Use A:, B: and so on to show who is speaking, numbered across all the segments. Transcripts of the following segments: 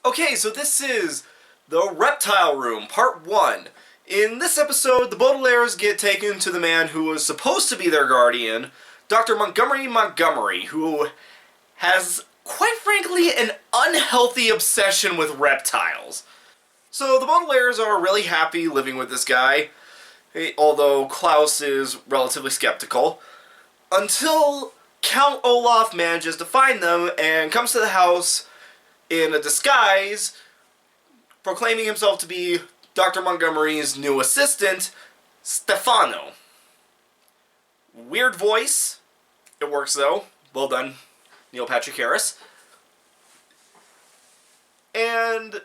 A: Okay, so this is the Reptile Room, Part 1. In this episode, the Baudelaires get taken to the man who was supposed to be their guardian, Dr. Montgomery, who has, quite frankly, an unhealthy obsession with reptiles. So the Baudelaires are really happy living with this guy, although Klaus is relatively skeptical, until Count Olaf manages to find them and comes to the house in a disguise, proclaiming himself to be Dr. Montgomery's new assistant, Stefano. Weird voice. It works, though. Well done, Neil Patrick Harris. And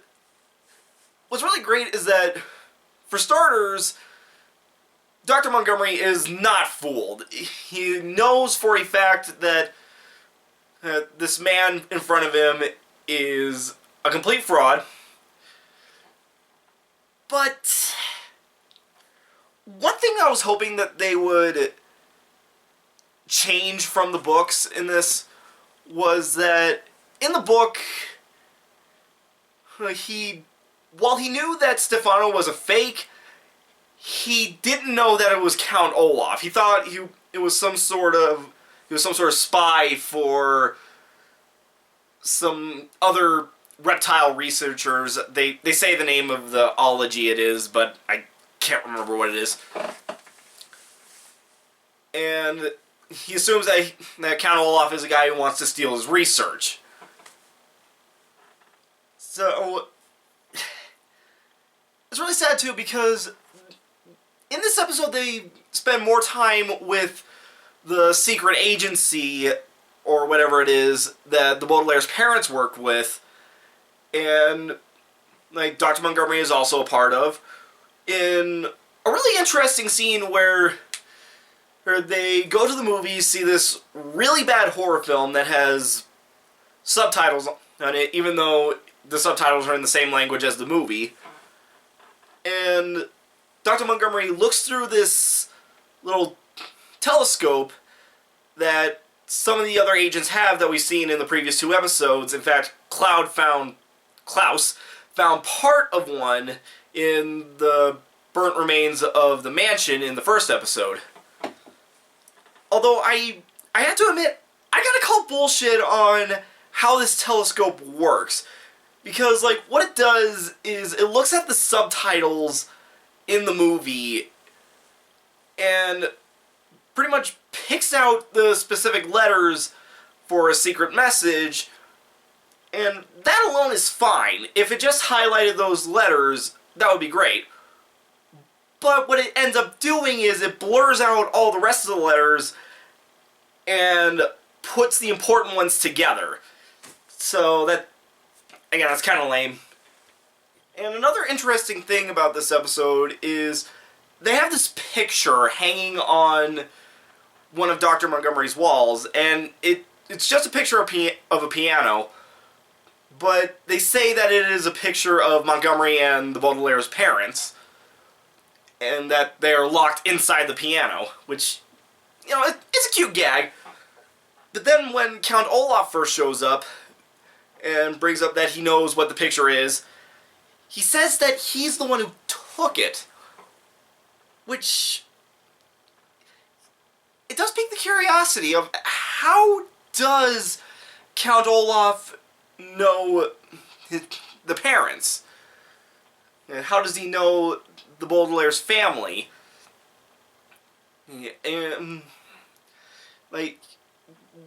A: what's really great is that, for starters, Dr. Montgomery is not fooled. He knows for a fact that this man in front of him is a complete fraud. But one thing I was hoping that they would change from the books in this was that in the book, while he knew that Stefano was a fake, he didn't know that it was Count Olaf. He thought it was some sort of spy for some other reptile researchers. They say the name of the ology it is, but I can't remember what it is. And he assumes that Count Olaf is a guy who wants to steal his research. So it's really sad too, because in this episode they spend more time with the secret agency, or whatever it is, that the Baudelaire's parents worked with, and Dr. Montgomery is also a part of, in a really interesting scene where they go to the movies, see this really bad horror film that has subtitles on it, even though the subtitles are in the same language as the movie. And Dr. Montgomery looks through this little telescope that some of the other agents have that we've seen in the previous two episodes. In fact, Klaus found part of one in the burnt remains of the mansion in the first episode. Although I have to admit, I gotta call bullshit on how this telescope works. Because, what it does is it looks at the subtitles in the movie and pretty much picks out the specific letters for a secret message, and that alone is fine. If it just highlighted those letters, that would be great. But what it ends up doing is it blurs out all the rest of the letters and puts the important ones together. So that, again, that's kind of lame. And another interesting thing about this episode is they have this picture hanging on one of Dr. Montgomery's walls, and it's just a picture of a piano, but they say that it is a picture of Montgomery and the Baudelaire's parents, and that they are locked inside the piano, which, it's a cute gag. But then when Count Olaf first shows up and brings up that he knows what the picture is, he says that he's the one who took it, which it does pique the curiosity of how does Count Olaf know the parents? And how does he know the Baudelaire's family? And,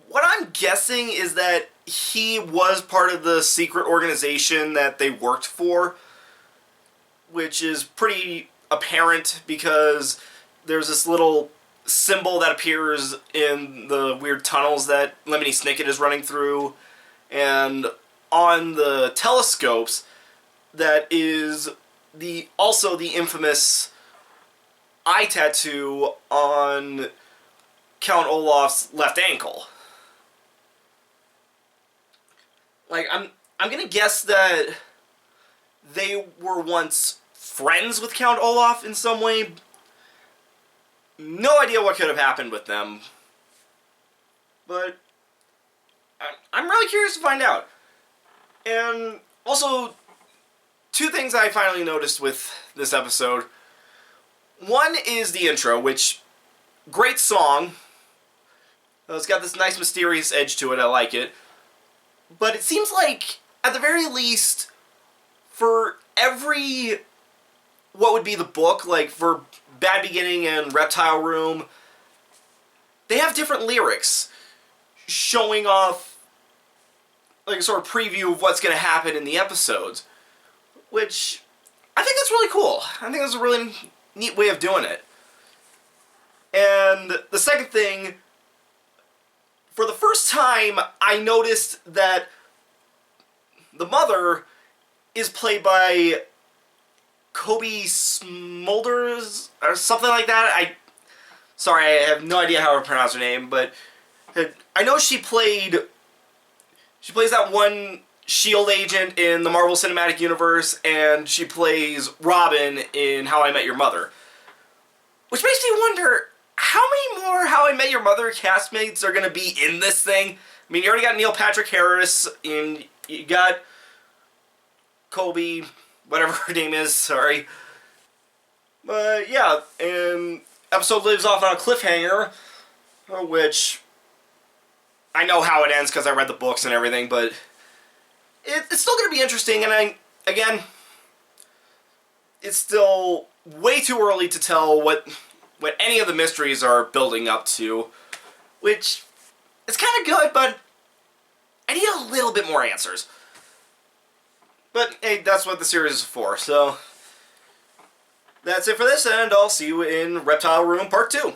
A: what I'm guessing is that he was part of the secret organization that they worked for, which is pretty apparent because there's this little symbol that appears in the weird tunnels that Lemony Snicket is running through, and on the telescopes that is also the infamous eye tattoo on Count Olaf's left ankle. I'm gonna guess that they were once friends with Count Olaf in some way. No idea what could have happened with them, but I'm really curious to find out. And Also, two things I finally noticed with this episode. One is the intro, which, great song. It's got this nice mysterious edge to it, I like it. But it seems like, at the very least, for every, what would be the book, like for Bad Beginning and Reptile Room, they have different lyrics showing off like a sort of preview of what's going to happen in the episodes, which I think that's really cool. I think that's a really neat way of doing it. And the second thing, for the first time, I noticed that the mother is played by Kobe Smulders, or something like that. Sorry, I have no idea how to pronounce her name, but I know she plays that one S.H.I.E.L.D. agent in the Marvel Cinematic Universe, and she plays Robin in How I Met Your Mother. Which makes me wonder, how many more How I Met Your Mother castmates are going to be in this thing? I mean, you already got Neil Patrick Harris, and you got Kobe, whatever her name is, sorry. But yeah, and episode lives off on a cliffhanger, which I know how it ends because I read the books and everything, but it's still going to be interesting, and again, it's still way too early to tell what any of the mysteries are building up to, which is kind of good, but I need a little bit more answers. But hey, that's what the series is for, so that's it for this, and I'll see you in Reptile Room Part 2.